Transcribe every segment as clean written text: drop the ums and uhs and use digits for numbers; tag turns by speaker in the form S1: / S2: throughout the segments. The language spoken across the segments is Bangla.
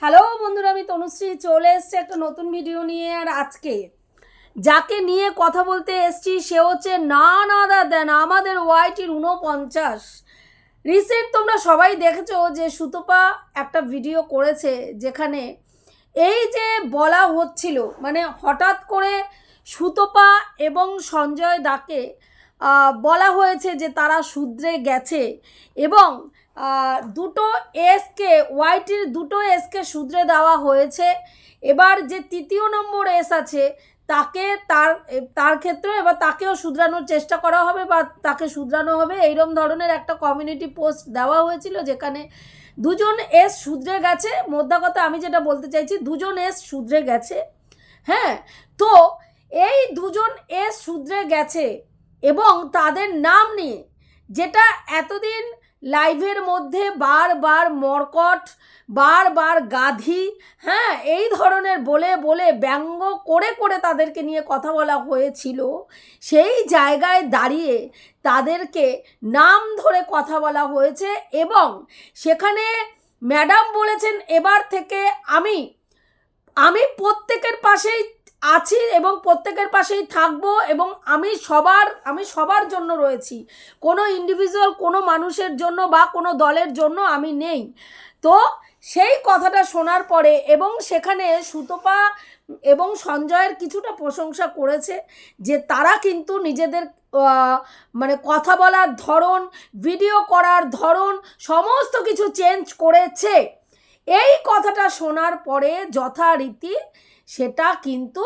S1: হ্যালো বন্ধুরা, আমি তনুশ্রী চলে এসছি একটা নতুন ভিডিও নিয়ে। আর আজকে যাকে নিয়ে কথা বলতে এসছি সে হচ্ছে নান আদার দেন আমাদের ওয়াইটির 49। রিসেন্ট তোমরা সবাই দেখেছো যে সুতপা একটা ভিডিও করেছে যেখানে এই যে বলা হচ্ছিল, মানে হঠাৎ করে সুতপা এবং সঞ্জয় দাকে বলা হয়েছে যে তারা শুধরে গেছে এবং দুটো এসকে ওয়াইটির দুটো এসকে শুধরে দেওয়া হয়েছে। এবার যে তৃতীয় নম্বর এস আছে তাকে তার ক্ষেত্রে এবার তাকেও শুধরানোর চেষ্টা করা হবে বা তাকে শুধরানো হবে, এইরকম ধরনের একটা কমিউনিটি পোস্ট দেওয়া হয়েছিল যেখানে দুজন এস শুধরে গেছে। মোদ্দা কথা আমি যেটা বলতে চাইছি, দুজন এস শুধরে গেছে। হ্যাঁ, তো এই দুজন এস শুধরে গেছে এবং তাদের নাম নিয়ে যেটা এতদিন লাইভের মধ্যে বারবার মর্কট, বারবার গাধি, হ্যাঁ এই ধরনের বলে বলে ব্যঙ্গ করে করে তাদেরকে নিয়ে কথা বলা হয়েছিল, সেই জায়গায় দাঁড়িয়ে তাদেরকে নাম ধরে কথা বলা হয়েছে এবং সেখানে ম্যাডাম বলেছেন এবার থেকে আমি প্রত্যেকের পাশেই আছি এবং প্রত্যেকের পাশেই থাকবো এবং আমি সবার জন্য রয়েছি, কোনো ইন্ডিভিজুয়াল কোনো মানুষের জন্য বা কোনো দলের জন্য আমি নেই। তো সেই কথাটা শোনার পরে এবং সেখানে সুতপা এবং সঞ্জয়ের কিছুটা প্রশংসা করেছে যে তারা কিন্তু নিজেদের মানে কথা বলার ধরন, ভিডিও করার ধরন সমস্ত কিছু চেঞ্জ করেছে। এই কথাটা শোনার পরে যথারীতি সেটা কিন্তু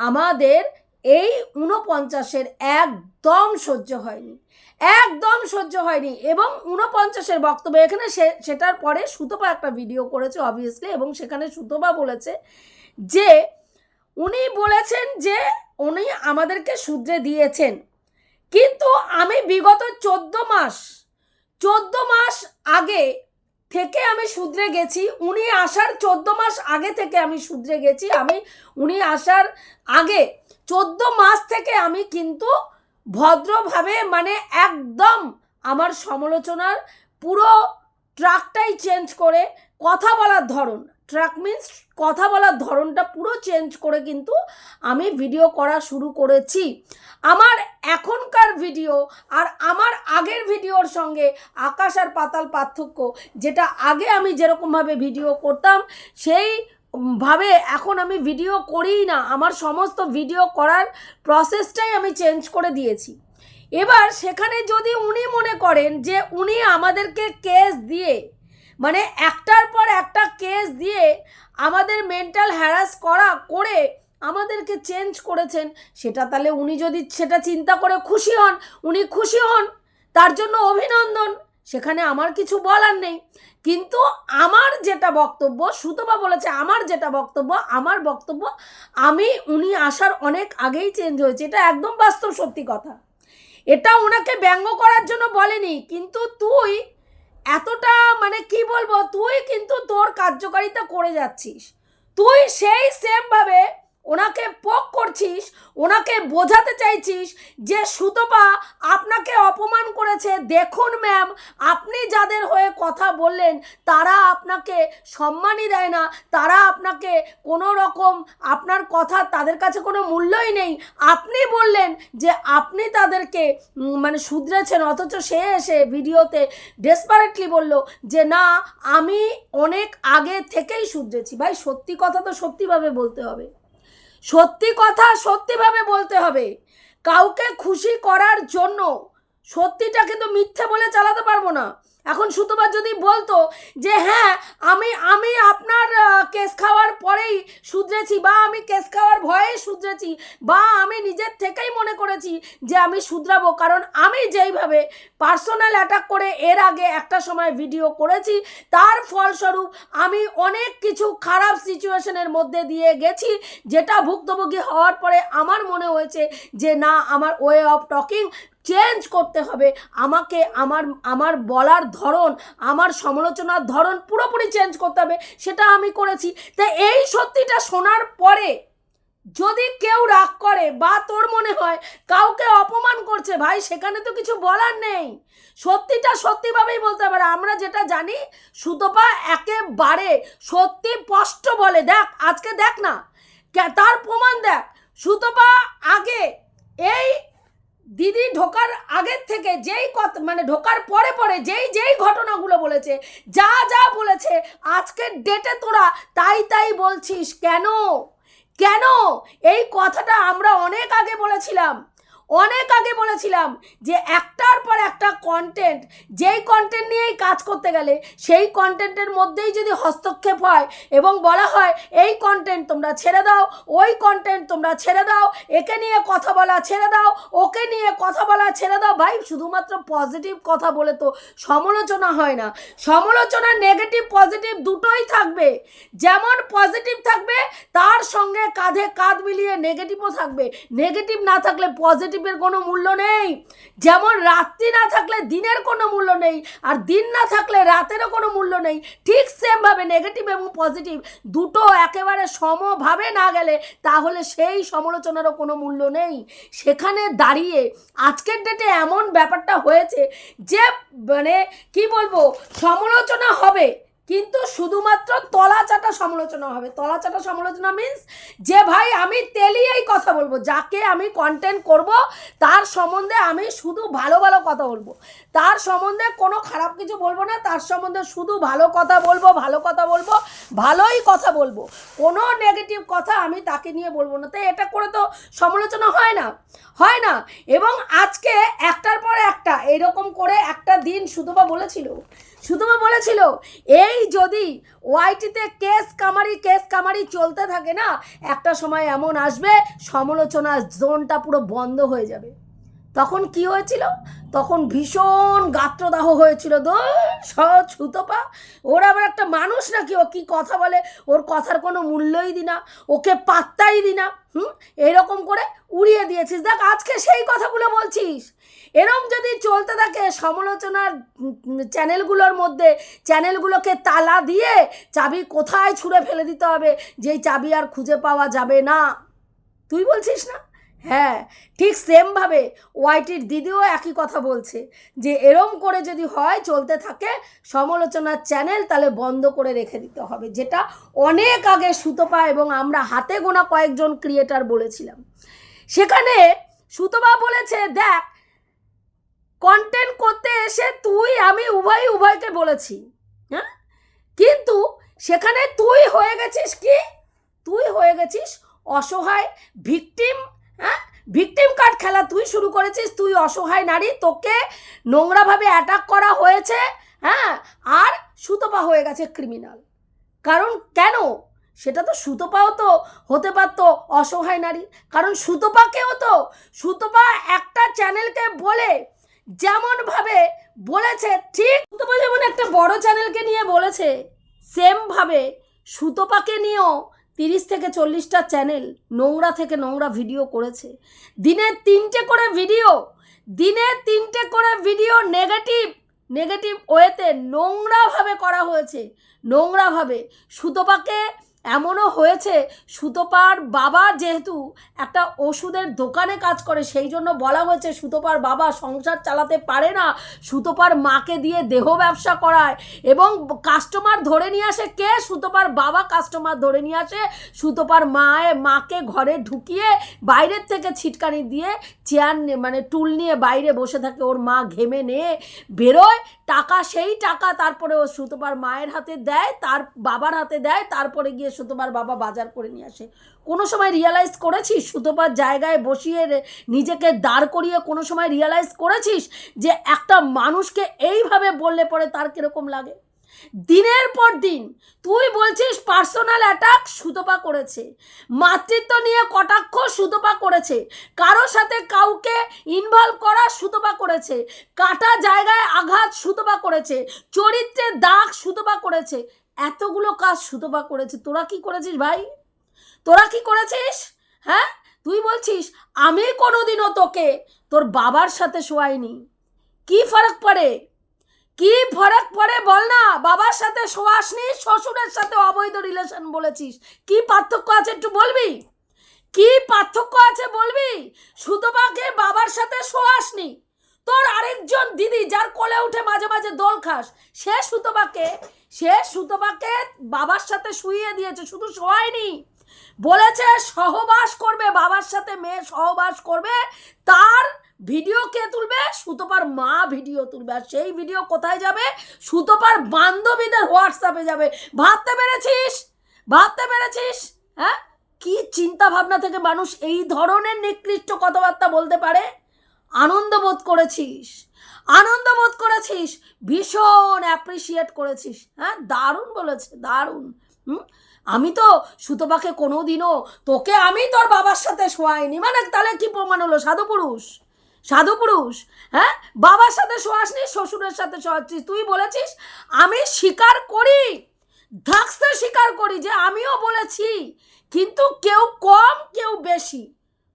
S1: আমাদের এই 49-এর একদম সহ্য হয়নি এবং 49-এর বক্তব্য এখানে সেটার পরে সুতপা একটা ভিডিও করেছে অবভিয়াসলি এবং সেখানে সুতপা বলেছে যে উনি বলেছেন যে উনি আমাদেরকে শুধরে দিয়েছেন, কিন্তু আমি বিগত 14 মাস আগে থেকে আমি শুধরে গেছি। উনি আসার 14 মাস আগে থেকে আমি শুধরে গেছি। উনি আসার আগে 14 মাস থেকে আমি কিন্তু ভদ্রভাবে মানে একদম আমার সমালোচনার পুরো ট্র্যাকটাই চেঞ্জ করে কথা বলার ধরন, ট্র্যাক মিনস কথা বলার ধরনটা পুরো চেঞ্জ করে কিন্তু আমি ভিডিও করা শুরু করেছি। আমার এখনকার ভিডিও আর আমার আগের ভিডিওর সঙ্গে আকাশ আর পাতাল পার্থক্য। যেটা আগে আমি যেরকমভাবে ভিডিও করতাম সেই ভাবে এখন আমি ভিডিও করিই না, আমার সমস্ত ভিডিও করার প্রসেসটাই আমি চেঞ্জ করে দিয়েছি। এবার সেখানে যদি উনি মনে করেন যে উনি আমাদেরকে কেস দিয়ে মানে একটার পর একটা কেস দিয়ে আমাদের মেন্টাল হ্যারাস করে আমাদেরকে চেঞ্জ করেছেন, সেটা তাহলে উনি যদি সেটা চিন্তা করে উনি খুশি হন, তার জন্য অভিনন্দন, সেখানে আমার কিছু বলার নেই। কিন্তু আমার যেটা বক্তব্য, সুতপা বলেছে আমার বক্তব্য উনি আসার অনেক আগেই চেঞ্জ হয়েছে। এটা একদম বাস্তব সত্যি কথা, এটা ওনাকে ব্যঙ্গ করার জন্য বলেনি। কিন্তু তুই এতটা মানে কি বলবো, তুই কিন্তু তোর কার্যকারিতা করে যাচ্ছিস, তুই সেই সেমভাবে ওনাকে পোক করছিস, ওনাকে বোঝাতে চাইছিস যে সুতপা আপনাকে অপমান করেছে। দেখুন ম্যাম, আপনি যাদের হয়ে কথা বললেন তারা আপনাকে সম্মানই দেয় না, তারা আপনাকে কোনো রকম আপনার কথা তাদের কাছে কোনো মূল্যই নেই। আপনি বললেন যে আপনি তাদেরকে মানে শুধরেছেন, অথচ সে এসে ভিডিওতে ডেসপারেটলি বলল যে না আমি অনেক আগে থেকেই শুধরেছি। ভাই সত্যি কথা তো সত্যিভাবে বলতে হবে, সত্যি কথা সত্যিভাবে বলতে হবে। কাউকে খুশি করার জন্য সত্যিটাকে তো মিথ্যে বলে চালাতে পারবো না। এখন সুতপা যদি বলতো যে হ্যাঁ আমি আপনার কেস খাওয়ার পরেই শুধরেছি বা আমি কেস খাওয়ার ভয়েই শুধরেছি বা আমি নিজের থেকেই মনে করেছি যে আমি শুধরাবো, কারণ আমি যেইভাবে পার্সোনাল অ্যাটাক করে এর আগে একটা সময় ভিডিও করেছি তার ফলস্বরূপ আমি অনেক কিছু খারাপ সিচুয়েশনের মধ্যে দিয়ে গেছি, যেটা ভুক্তভোগী হওয়ার পরে আমার মনে হয়েছে যে না আমার ওয়ে অফ টকিং চেঞ্জ করতে হবে, আমাকে আমার বলার ধরন, আমার সমালোচনার ধরন পুরোপুরি চেঞ্জ করতে হবে, সেটা আমি করেছি। তাই এই সত্যিটা শোনার পরে যদি কেউ রাগ করে বা তোর মনে হয় কাউকে অপমান করছে ভাই, সেখানে তো কিছু বলার নেই, সত্যিটা সত্যিভাবেই বলতে হবে। আমরা যেটা জানি সুতপা একেবারে সত্যি স্পষ্ট বলে। দেখ আজকে দেখ না, তার প্রমাণ দেখ। সুতপা আগে এই দিদি ঢোকার আগের থেকে যেই কথা, মানে ঢোকার পরে পরে যেই ঘটনাগুলো বলেছে, যা যা বলেছে, আজকের ডেটে তোরা তাই তাই বলছিস কেন? কেন? এই কথাটা আমরা অনেক আগে বলেছিলাম যে একটার পর একটা কন্টেন্ট, যেই কন্টেন্ট নিয়েই কাজ করতে গেলে সেই কন্টেন্টের মধ্যেই যদি হস্তক্ষেপ হয় এবং বলা হয় এই কন্টেন্ট তোমরা ছেড়ে দাও, ওই কন্টেন্ট তোমরা ছেড়ে দাও, একে নিয়ে কথা বলা ছেড়ে দাও, ওকে নিয়ে কথা বলা ছেড়ে দাও, ভাই শুধুমাত্র পজিটিভ কথা বলে তো সমালোচনা হয় না। সমালোচনা নেগেটিভ পজিটিভ দুটোই থাকবে। যেমন পজিটিভ থাকবে তার সঙ্গে কাঁধে কাঁধ মিলিয়ে নেগেটিভও থাকবে। নেগেটিভ না থাকলে পজিটিভের কোনো মূল্য নেই। যেমন রাত্রি না থাকলে দিনের কোনো মূল্য নেই, আর দিন না থাকলে রাতেরও কোনো মূল্য নেই, ঠিক সেমভাবে নেগেটিভ এবং পজিটিভ দুটো একেবারে সমভাবে না গেলে তাহলে সেই সমালোচনারও কোনো মূল্য নেই। সেখানে দাঁড়িয়ে আজকের ডেটে এমন ব্যাপারটা হয়েছে যে মানে কি বলবো, সমালোচনা হবে কিন্তু শুধুমাত্র তলাচাটা সমালোচনা হবে। তলাচাটা সমালোচনা মিন্স যে ভাই আমি তেলিয়েই কথা বলবো, যাকে আমি কন্টেন্ট করব তার সম্বন্ধে আমি শুধু ভালো ভালো কথা বলবো, তার সম্বন্ধে কোনো খারাপ কিছু বলবো না, তার সম্বন্ধে শুধু ভালো কথা বলবো, ভালোই কথা বলবো, কোনো নেগেটিভ কথা আমি তাকে নিয়ে বলবো না। তাই এটা করে তো সমালোচনা হয় না। এবং আজকে একটার পর একটা এরকম করে একটা দিন সুতপা বলেছিল এই যদি ওয়াইটিতে কেস কামারি চলতে থাকে না, একটা সময় এমন আসবে সমালোচনার জোনটা পুরো বন্ধ হয়ে যাবে। তখন কি হয়েছিল? তখন ভীষণ গাত্রদাহ হয়েছিল। সুতপা ওর আবার একটা মানুষ নাকি, ও কি কথা বলে, ওর কথার কোনো মূল্যই দি না, ওকে পাত্তাই দি না, এরকম করে উড়িয়ে দিয়েছিস। দেখ আজকে সেই কথাগুলো বলছিস। এরম যদি চলতে থাকে সমালোচনার চ্যানেলগুলোর মধ্যে, চ্যানেলগুলোকে তালা দিয়ে চাবি কোথায় ছুঁড়ে ফেলে দিতে হবে, যেই চাবি আর খুঁজে পাওয়া যাবে না। তুই বলছিস না? হ্যাঁ, ঠিক সেমভাবে ওয়াইটির দিদিও একই কথা বলছে যে এরম করে যদি হয় চলতে থাকে সমালোচনার চ্যানেল, তাহলে বন্ধ করে রেখে দিতে হবে, যেটা অনেক আগে সুতপা এবং আমরা হাতে গোনা কয়েকজন ক্রিয়েটার বলেছিলাম। সেখানে সুতপা বলেছে দেখ কন্টেন্ট করতে এসে তুই আমি উভয়কে বলেছি, হ্যাঁ, কিন্তু সেখানে তুই হয়ে গেছিস অসহায় ভিকটিম। হ্যাঁ, ভিকটিম কার্ড খেলা তুই শুরু করেছিস। তুই অসহায় নারী, তোকে নোংরাভাবে অ্যাটাক করা হয়েছে, হ্যাঁ, আর সুতপা হয়ে গেছে ক্রিমিনাল। কারণ কেন? সেটা তো সুতপাও তো হতে পারত অসহায় নারী, কারণ সুতপা একটা চ্যানেলকে বলে যেমনভাবে বলেছে, ঠিক সুতপা যেমন একটা বড় চ্যানেলকে নিয়ে বলেছে, সেমভাবে সুতপাকে নিয়েও 30 থেকে 40টা চ্যানেল নোংরা থেকে নোংরা ভিডিও করেছে। দিনে 3টে করে ভিডিও নেগেটিভ ওয়েতে নোংরাভাবে করা হয়েছে। সুতপাকে এমনও হয়েছে, সুতপার বাবা যেহেতু একটা ওষুধের দোকানে কাজ করে, সেই জন্য বলা হয়েছে সুতপার বাবা সংসার চালাতে পারে না, সুতপার মাকে দিয়ে দেহ ব্যবসা করায় এবং কাস্টমার ধরে নিয়ে আসে কে? সুতপার বাবা কাস্টমার ধরে নিয়ে আসে, সুতপার মাকে ঘরে ঢুকিয়ে বাইরের থেকে ছিটকানি দিয়ে চেয়ার মানে টুল নিয়ে বাইরে বসে থাকে, ওর মা ঘেমে নিয়ে বেরোয়, সেই টাকা তারপরে ও সুতপার মায়ের হাতে দেয়, তার বাবার হাতে দেয়, তারপরে গিয়ে সুতপার বাবা বাজার করে নিয়ে আসে। কোনো সময় রিয়ালাইজ করেছিস সুতপার জায়গায় বসিয়ে নিজেকে দাঁড় করিয়ে কোনো সময় রিয়ালাইজ করেছিস যে একটা মানুষকে এইভাবে বললে পরে তার কিরকম লাগে? দিনের পর দিন তুই বলছিস পার্সোনাল অ্যাটাক সুতপা করেছে, মাতৃত্ব নিয়ে কটাক্ষ সুতপা করেছে, কারোর সাথে কাউকে ইনভলভ করা সুতপা করেছে, কাটা জায়গায় আঘাত সুতপা করেছে, চরিত্রে দাগ সুতপা করেছে, এতগুলো কাজ সুতপা করেছে। তোরা কি করেছিস ভাই? হ্যাঁ, তুই বলছিস আমি কোনোদিনও তোকে তোর বাবার সাথে শোয়াইনি। কি ফারাক পড়ে বল না? বাবার সাথে শোয়াসনি, শ্বশুরের সাথে অবৈধ রিলেশন বলেছিস, কি পার্থক্য আছে একটু বলবি? কি পার্থক্য আছে বলবি? সুতপাকে বাবার সাথে শোয়াসনি, তোর আরেকজন দিদি যার কোলে উঠে মাঝে মাঝে দোল খাস, সে সুতপাকে বাবার সাথে শুইয়ে দিয়েছে, শুধু শোয়ায়নি, বলেছে সহবাস করবে, বাবার সাথে মেয়ে সহবাস করবে, তার ভিডিও কে তুলবে? সুতপার মা ভিডিও তুলবে। আর সেই ভিডিও কোথায় যাবে? সুতপার বান্ধবীদের হোয়াটসঅ্যাপে যাবে। ভাবতে পেরেছিস? হ্যাঁ, কি চিন্তা ভাবনা থেকে মানুষ এই ধরনের নিকৃষ্ট কথাবার্তা বলতে পারে? আনন্দ বোধ করেছিস, ভীষণ অ্যাপ্রিসিয়েট করেছিস। হ্যাঁ, দারুণ বলেছে, দারুণ। আমি তো সুতপাকে কোনোদিনও তোকে আমি তোর বাবার সাথে শোয়াইনি, মানে তাহলে কি প্রমাণ হলো? সাধুপুরুষ। হ্যাঁ, বাবার সাথে শোয়াসনি, শ্বশুরের সাথে শোয়াচ্ছিস। তুই বলেছিস, আমি স্বীকার করি, ধাক্সে স্বীকার করি যে আমিও বলেছি, কিন্তু কেউ কম কেউ বেশি,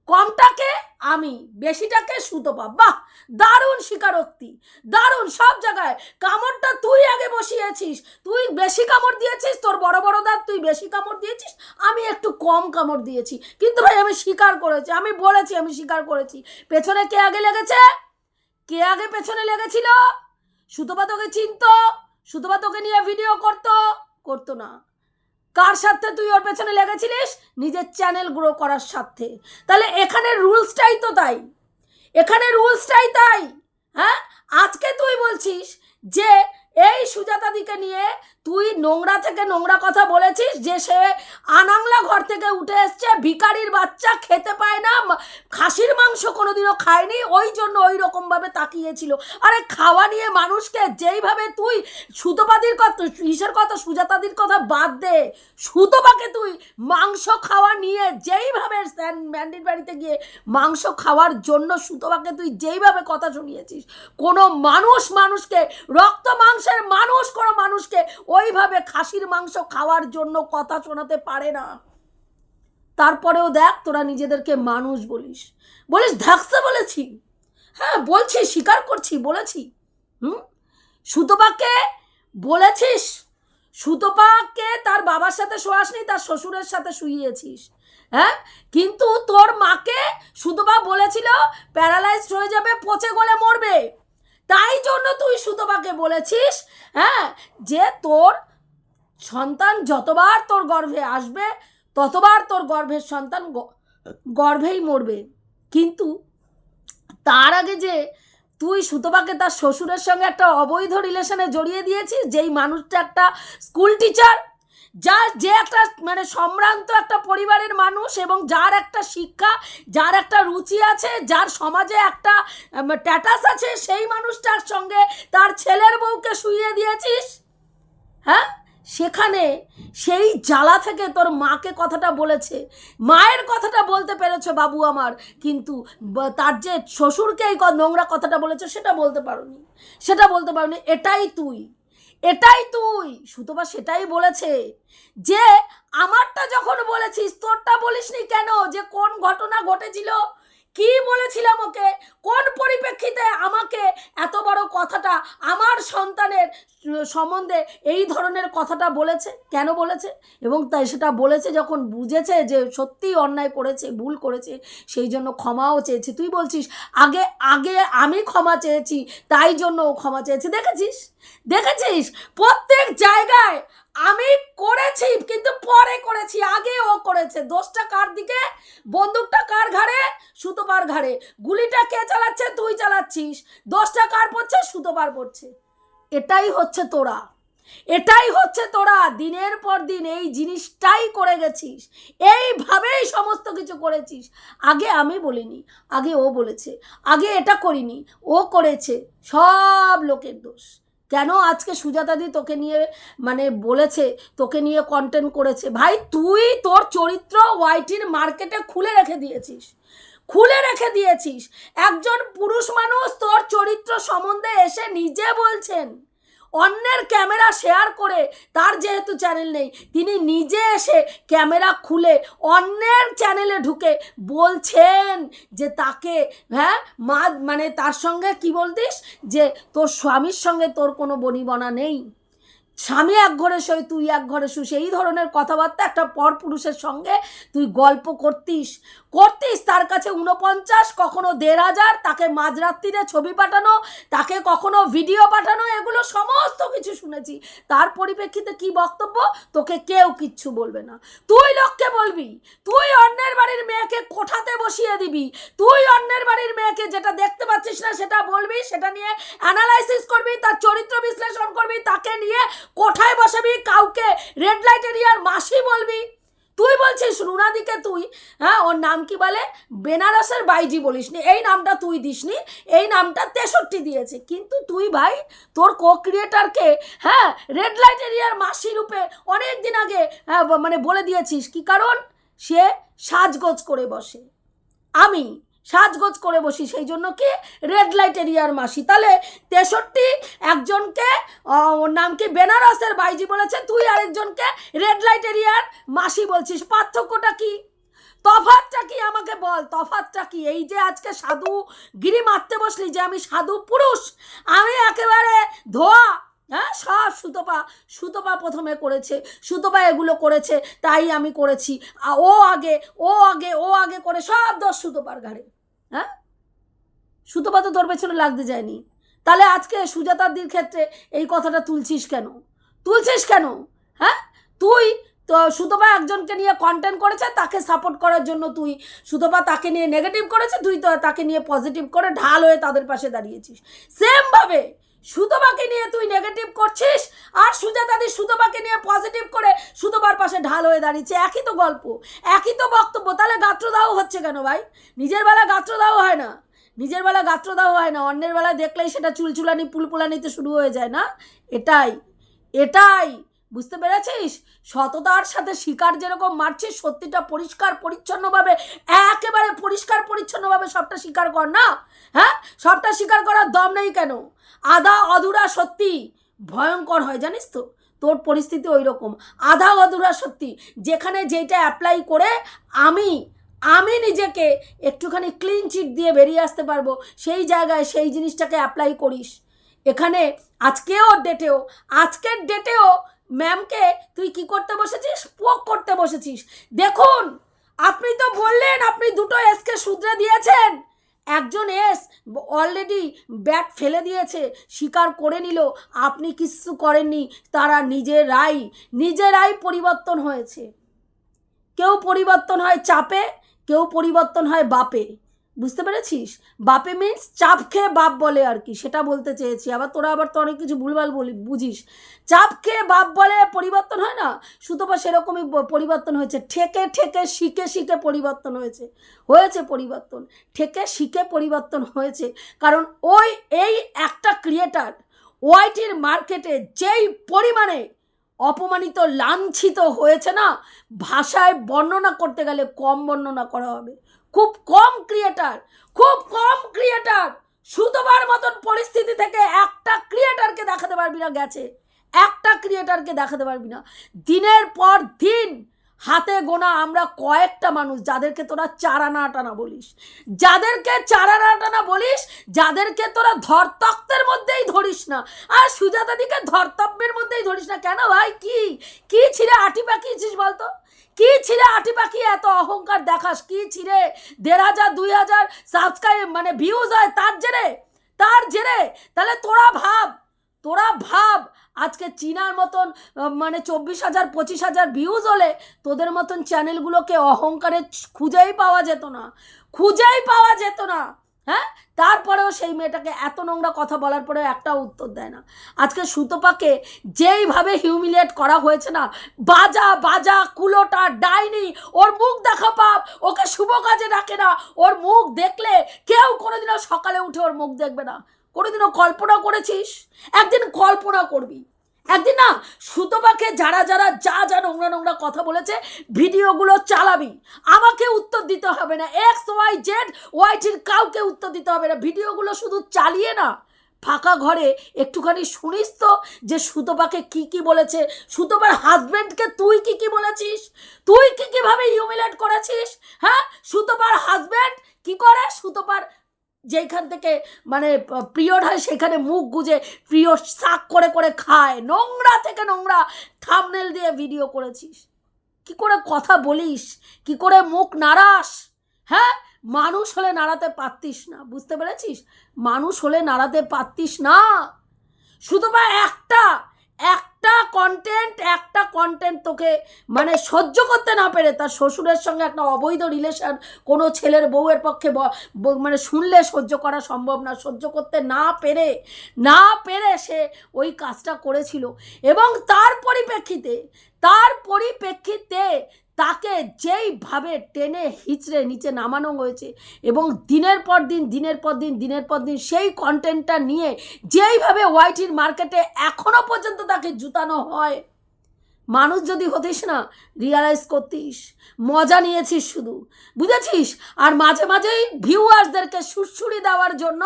S1: কমটাকে আমি, বেশিটাকে সুতপা। বাহ, দারুণ স্বীকারোক্তি, দারুণ। সব জায়গায় কামড়টা তুই আগে বসিয়েছিস, তুই বেশি কামড় দিয়েছিস, তোর বড় বড় দাঁত, তুই বেশি কামড় দিয়েছিস, আমি একটু কম কামড় দিয়েছি, কিন্তু ভাই আমি স্বীকার করেছি, আমি বলেছি, আমি স্বীকার করেছি। পেছনে কে আগে লেগেছে? কে আগে পেছনে লেগেছিল? সুতপা তোকে চিনত? সুতপা তোকে নিয়ে ভিডিও করতো না। কার স্বার্থে তুই ওর পেছনে লেগেছিলিস? নিজের চ্যানেল গ্রো করার স্বার্থে। তাহলে এখানে রুলসটাই তাই। হ্যাঁ, আজকে তুই বলছিস যে এই সুজাতাদিকে নিয়ে তুই নোংরা থেকে নোংরা কথা বলেছিস, যে সে আনাংলা ঘর থেকে উঠে এসছে, ভিখারির বাচ্চা, খেতে পায় না, খাসির মাংস কোনোদিনও খায়নি, ওই জন্য ওই রকমভাবে তাকিয়েছিল। আরে খাওয়া নিয়ে মানুষকে যেইভাবে তুই সুতপাদির কথা, ইসের কথা, সুজাতাদির কথা বাদ দে, সুতপাকে তুই মাংস খাওয়া নিয়ে যেইভাবে ম্যান্ডির বাড়িতে গিয়ে মাংস খাওয়ার জন্য সুতপাকে তুই যেইভাবে কথা শুনিয়েছিস, কোনো মানুষকে, রক্ত মাংসের মানুষ কোনো মানুষকে ওইভাবে খাসির মাংস খাওয়ার জন্য কথা শোনাতে পারে না। তারপরেও দেখ, তোরা নিজেদেরকে মানুষ বলিস ধাক্সে বলেছি। হ্যাঁ, বলছি, স্বীকার করছি, বলেছি। সুতপাকে বলেছিস, সুতপাকে তার বাবার সাথে শোয়াসনি, তার শ্বশুরের সাথে শুইয়েছিস। হ্যাঁ, কিন্তু তোর মাকে সুতপা বলেছিল প্যারালাইজড হয়ে যাবে, পচে গলে মরবে, তাই জন্য তুই সুতপাকে বলেছিস, হ্যাঁ, যে তোর সন্তান যতবার তোর গর্ভে আসবে ততবার তোর গর্ভের সন্তান গর্ভেই মরবে। কিন্তু তার আগে যে তুই সুতপাকে তার শ্বশুরের সঙ্গে একটা অবৈধ রিলেশনে জড়িয়ে দিয়েছিস, যেই মানুষটা একটা স্কুল টিচার, যে একটা মানে সম্ভ্রান্ত একটা পরিবারের মানুষ, এবং যার একটা শিক্ষা, যার একটা রুচি আছে, যার সমাজে একটা স্ট্যাটাস আছে, সেই মানুষটার সঙ্গে তার ছেলের বউকে শুইয়ে দিয়েছিস। হ্যাঁ, সেখানে সেই জ্বালা থেকে তোর মাকে কথাটা বলেছে, মায়ের কথাটা বলতে পেরেছো বাবু আমার, কিন্তু তার যে শ্বশুরকে এই নোংরা কথাটা বলেছে সেটা বলতে পারোনি। এটাই তুই সুতপা সেটাই বলেছে, যে আমারটা যখন বলেছিস, তোরটা বলিসনি কেন? যে কোন ঘটনা ঘটেছিল, কি বলেছিলাম ওকে, কোন পরিপ্রেক্ষিতে আমাকে এত বড় কথাটা, আমার সন্তানের সম্বন্ধে এই ধরনের কথাটা বলেছে, কেন বলেছে? এবং তাই সেটা বলেছে যখন বুঝেছে যে সত্যিই অন্যায় করেছে, ভুল করেছে, সেই জন্য ক্ষমাও চেয়েছে। তুই বলছিস আগে আমি ক্ষমা চেয়েছি, তাই জন্য ও ক্ষমা চেয়েছে। দেখেছিস প্রত্যেক জায়গায় আমি করেছি, কিন্তু পরে করেছি, আগে ও করেছে। দোষটা কার দিকে? বন্দুকটা কার ঘাড়ে? সুতপার ঘাড়ে। গুলিটা কে চালাচ্ছে? তুই চালাচ্ছিস। দোষটা কার পড়ছে? সুতপার পড়ছে। এটাই হচ্ছে তোরা দিনের পর দিন এই জিনিসটাই করে গেছিস, এইভাবেই সমস্ত কিছু করেছিস। আগে আমি বলিনি, আগে ও বলেছে, আগে এটা করিনি, ও করেছে, সব লোকের দোষ। কেন আজকে সুজাতাদি তোকে নিয়ে মানে বলেছে, তোকে নিয়ে কন্টেন্ট করেছে? ভাই, তুই তোর চরিত্র ওয়াইটির মার্কেটে খুলে রেখে দিয়েছিস। একজন পুরুষ মানুষ তোর চরিত্র সম্বন্ধে এসে নিজে বলছেন, অন্যের ক্যামেরা শেয়ার করে, তার যেহেতু চ্যানেল নেই, তিনি নিজে এসে ক্যামেরা খুলে অন্যের চ্যানেলে ঢুকে বলছেন যে তাকে, হ্যাঁ, মানে তার সঙ্গে কি বলতিস, যে তোর স্বামীর সঙ্গে তোর কোনো বনিবনা নেই। স্বামী এক ঘরে শোয়, তুই এক ঘরে শুস, এই ধরনের কথাবার্তা একটা পর পুরুষের সঙ্গে তুই গল্প করতিস, তার কাছে 49, কখনো 1500, তাকে মাঝরাত্রিরে ছবি পাঠানো, তাকে কখনো ভিডিও পাঠানো, এগুলো সমস্ত কিছু শুনেছি। তার পরিপ্রেক্ষিতে কি বক্তব্য? তোকে কেউ কিচ্ছু বলবে না, তুই লোককে বলবি, তুই অন্যের বাড়ির মেয়েকে কোঠাতে বসিয়ে দিবি, তুই অন্যের বাড়ির মেয়েকে যেটা দেখতে পাচ্ছিস না সেটা বলবি, সেটা নিয়ে অ্যানালাইসিস করবি, তার চরিত্র বিশ্লেষণ করবি, তাকে নিয়ে কোঠায় বসাবি, কাউকে রেড লাইট এরিয়ার মাসি বলবি। তুই বলছিস রুনাদিকে তুই, হ্যাঁ ওর নাম কি বলে, বেনারসের বাইজি বলিসনি, এই নামটা তুই দিসনি, এই নামটা 63 দিয়েছে, কিন্তু তুই ভাই তোর কো ক্রিয়েটারকে হ্যাঁ রেড লাইট এরিয়ার মাসি রূপে অনেক দিন আগে মানে বলে দিয়েছিস। কি কারণ? সে সাজগোজ করে বসে, আমি সাজগোজ করে বসি, সেই জন্য কি রেড লাইট এরিয়ার মাসি। তাহলে 63 একজনকে ওর নাম কি বেনারসের বাইজি বলেছে, তুই আরেকজনকে রেড লাইট এরিয়ার মাসি বলছিস, পার্থক্যটা কি, তফাৎটা কি আমাকে বল, তফাৎটা কি? এই যে আজকে সাধু গিরি মারতে বসলি যে আমি সাধু পুরুষ, আমি একেবারে ধোয়া, হ্যাঁ সব সুতপা প্রথমে করেছে, সুতপা এগুলো করেছে তাই আমি করেছি, ও আগে করে সব দোষ সুতপার ঘাড়ে। হ্যাঁ সুতপা তো তোর পেছনে লাগতে যায়নি, তাহলে আজকে সুজাতাদির ক্ষেত্রে এই কথাটা তুলছিস কেন? হ্যাঁ তুই তো সুতপা একজনকে নিয়ে কন্টেন্ট করেছে, তাকে সাপোর্ট করার জন্য তুই, সুতপা তাকে নিয়ে নেগেটিভ করেছে, তুই তো তাকে নিয়ে পজিটিভ করে ঢাল হয়ে তাদের পাশে দাঁড়িয়েছিস। সেমভাবে সুতপাকে নিয়ে তুই নেগেটিভ করছিস, আর সুজাতাদি সুতপাকে নিয়ে পজিটিভ করে সুতপার পাশে ঢাল হয়ে দাঁড়িয়েছে, একই তো গল্প, একই তো বক্তব্য। তাহলে গাত্রদাহ হচ্ছে কেন ভাই? নিজের বেলা গাত্রদাহ হয় না, অন্যের বেলায় দেখলেই সেটা চুলচুলানি পুলপুলানিতে শুরু হয়ে যায় না? এটাই বুঝতে পেরেছিস? সততার সাথে শিকার যেরকম মারছিস, সত্যিটা পরিষ্কার পরিচ্ছন্নভাবে, একেবারে পরিষ্কার পরিচ্ছন্নভাবে সবটা স্বীকার কর না। হ্যাঁ সবটা স্বীকার করার দম নেই কেন? আধা অধুরা সত্যি ভয়ঙ্কর হয়, জানিস তো? তোর পরিস্থিতি ওই রকম, আধা অধুরা সত্যি, যেখানে যেটা অ্যাপ্লাই করে আমি নিজেকে একটুখানি ক্লিন চিট দিয়ে বেরিয়ে আসতে পারবো, সেই জায়গায় সেই জিনিসটাকে অ্যাপ্লাই করিস। এখানে আজকের ডেটেও ম্যামকে তুই কি করতে বসেছিস? পোক করতে বসেছিস। দেখুন আপনি তো বললেন আপনি 2টো এসকে শুধরে দিয়েছেন, একজন এস অলরেডি ব্যাট ফেলে দিয়েছে, স্বীকার করে নিল আপনি কিছু করেননি, তারা নিজেরাই পরিবর্তন হয়েছে। কেউ পরিবর্তন হয় চাপে, কেউ পরিবর্তন হয় বাপে, বুঝতে পেরেছিস? বাপে মিন্স চাপ খেয়ে বাপ বলে আর কি, সেটা বলতে চেয়েছি। তোরা আবার তো অনেক কিছু ভুলভাল বুঝিস। চাপ খেয়ে বাপ বলে পরিবর্তন হয় না, সুতপা সেরকমই পরিবর্তন হয়েছে, ঠেকে শিখে পরিবর্তন হয়েছে পরিবর্তন, ঠেকে শিখে পরিবর্তন হয়েছে। কারণ এই একটা ক্রিয়েটার ওয়াইটির মার্কেটে যেই পরিমাণে অপমানিত লাঞ্ছিত হয়েছে না, ভাষায় বর্ণনা করতে গেলে কম বর্ণনা করা হবে। খুব কম ক্রিয়েটার সুতোবার মতন পরিস্থিতি থেকে একটা ক্রিয়েটারকে দেখাতে পারবি না, দিনের পর দিন হাতে গোনা আমরা কয়েকটা মানুষ, যাদেরকে তোরা চারানা টানা বলিস, যাদেরকে তোরা ধরতক্তের মধ্যেই ধরিস না, আর সুজাতাদিকে ধরতব্যের মধ্যেই ধরিস না। কেন ভাই? কি ছিঁড়ে আটি পাকিয়েছিস বলতো? কি ছিঁড়ে আটি পাকিয়ে এত অহংকার দেখাস? কি ছিঁড়ে 1500 2000 সাবস্ক্রাইব মানে ভিউজ হয় তার জেরে? তাহলে তোরা ভাব আজকে চীনার মতন মানে 24,000 25,000 ভিউজ হলে তোদের মতন চ্যানেলগুলোকে অহংকারে খুঁজেই পাওয়া যেত না। হ্যাঁ তারপরেও সেই মেয়েটাকে এত নোংরা কথা বলার পরেও একটা উত্তর দেয় না। আজকে সুতপাকে যেইভাবে হিউমিলিয়েট করা হয়েছে না, বাজা কুলোটা ডাইনি, ওর মুখ দেখা পাপ, ওকে শুভ কাজে ডাকে না, ওর মুখ দেখলে কেউ কোনোদিনও সকালে উঠে ওর মুখ দেখবে না। কোনোদিনও কল্পনা করেছিস? একদিন কল্পনা করবি, একদিন না সুতপাকে যারা যা নোংরা কথা বলেছে ভিডিওগুলো চালাবি, আমাকে উত্তর দিতে হবে না, XYZ ওয়াইটির কাউকে উত্তর দিতে হবে না, ভিডিওগুলো শুধু চালিয়ে না ফাঁকা ঘরে একটুখানি শুনিস তো যে সুতপাকে কি বলেছে, সুতপার হাজবেন্ডকে তুই কি বলেছিস, তুই কিভাবে হিউমিলেট করেছিস। হ্যাঁ সুতপার হাজবেন্ড কি করে, সুতপার যেইখান থেকে মানে পিরিয়ড হয় সেখানে মুখ গুজে পিরিয়ড শাক করে করে খায়, নোংরা থেকে নোংরা থাম্বনেল দিয়ে ভিডিও করেছিস, কি করে কথা বলিস, কি করে মুখ নাড়াস, হ্যাঁ? মানুষ হলে নাড়াতে পারতিস না, বুঝতে পেরেছিস? মানুষ হলে নাড়াতে পারতিস না। শুধু বা একটা কন্টেন্ট তোকে মানে সহ্য করতে না পেরে, তার শ্বশুরের সঙ্গে একটা অবৈধ রিলেশন কোনো ছেলের বউয়ের পক্ষে মানে শুনলে সহ্য করা সম্ভব না, সহ্য করতে না পেরে সে ওই কাজটা করেছিল। এবং তার পরিপ্রেক্ষিতে তাকে যেইভাবে টেনে হিচড়ে নিচে নামানো হয়েছে এবং দিনের পর দিন সেই কন্টেন্টটা নিয়ে যেইভাবে ওয়াইটির মার্কেটে এখনো পর্যন্ত তাকে জুতানো হয়, মানুষ যদি হতিস না রিয়ালাইজ করতিস, মজা নিয়েছিস শুধু, বুঝেছিস? আর মাঝে মাঝেই ভিউয়ার্সদেরকে সুরসুরি দেওয়ার জন্য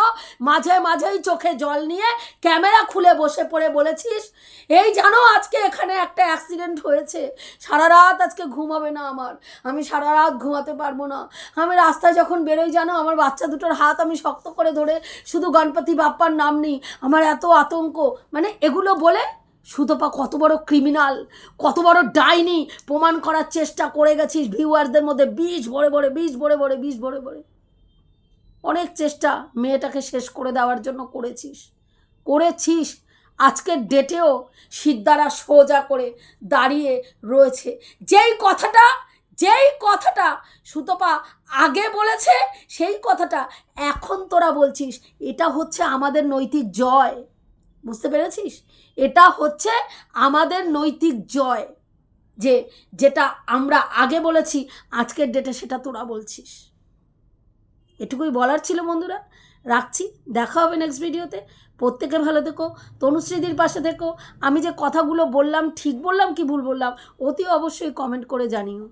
S1: মাঝেই চোখে জল নিয়ে ক্যামেরা খুলে বসে পড়ে বলেছিস, এই জানো আজকে এখানে একটা অ্যাক্সিডেন্ট হয়েছে, সারা রাত আজকে ঘুম হবে না আমার, আমি সারা রাত ঘুমাতে পারবো না, আমি রাস্তায় যখন বেরোই জানো আমার বাচ্চা দুটোর হাত আমি শক্ত করে ধরে শুধু গণপতি বাপ্পার নাম নিই, আমার এত আতঙ্ক। মানে এগুলো বলে সুতপা কত বড় ক্রিমিনাল, কত বড় ডাইনি প্রমাণ করার চেষ্টা করে গেছিস ভিউয়ারদের মধ্যে। বিষ ভরে ভরে অনেক চেষ্টা মেয়েটাকে শেষ করে দেওয়ার জন্য করেছিস। আজকের ডেটেও সিদ্ধারা সোজা করে দাঁড়িয়ে রয়েছে। যেই কথাটা সুতপা আগে বলেছে সেই কথাটা এখন তোরা বলছিস, এটা হচ্ছে আমাদের নৈতিক জয়, বুঝতে পেরেছিস? এটা হচ্ছে আমাদের নৈতিক জয়, যেটা আমরা আগে বলেছি আজকের ডেটে সেটা তোরা বলছিস। এটুকুই বলার ছিল বন্ধুরা, রাখছি, দেখা হবে নেক্সট ভিডিওতে। প্রত্যেকে ভালো থেকো, তনুশ্রীদির পাশে থেকো। আমি যে কথাগুলো বললাম ঠিক বললাম কি ভুল বললাম অতি অবশ্যই কমেন্ট করে জানিও।